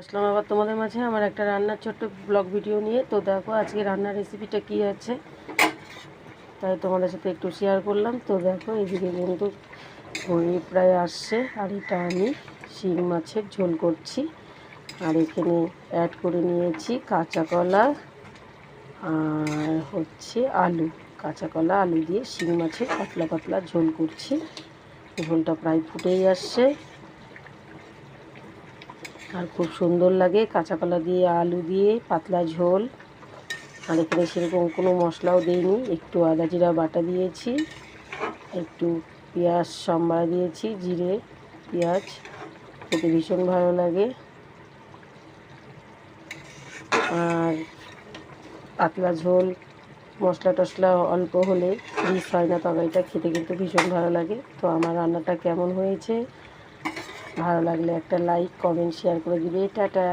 আসলাম আবার তোমাদের মাঝে আমার একটা রান্নার ছোট্ট ব্লগ ভিডিও নিয়ে। তো দেখো আজকে রান্নার রেসিপিটা কি আছে তাই তোমাদের সাথে একটু শেয়ার করলাম। তো দেখো এদিকে কিন্তু হয়ে প্রায় আসছে, আর এটা আমি শিং মাছের ঝোল করছি। আর এখানে অ্যাড করে নিয়েছি কাঁচা কলা আর হচ্ছে আলু। কাঁচা কলা আলু দিয়ে শিং মাছের পাতলা পাতলা ঝোল করছি। ঝোলটা প্রায় ফুটেই আসছে আর খুব সুন্দর লাগে কাঁচা কলা দিয়ে আলু দিয়ে পাতলা ঝোল। আর এখানে সেরকম কোনো মশলাও দিইনি, একটু আদা জিরা বাটা দিয়েছি, একটু পেঁয়াজ সম্বারা দিয়েছি, জিরে পেঁয়াজ, খেতে ভীষণ ভালো লাগে। আর পাতলা ঝোল মশলা টশলা অল্প হলে মিস হয় না, তরকারিটা খেতে কিন্তু ভীষণ ভালো লাগে। তো আমার রান্নাটা কেমন হয়েছে ভালো লাগলে একটা লাইক কমেন্ট শেয়ার করে দিবে। টাটা।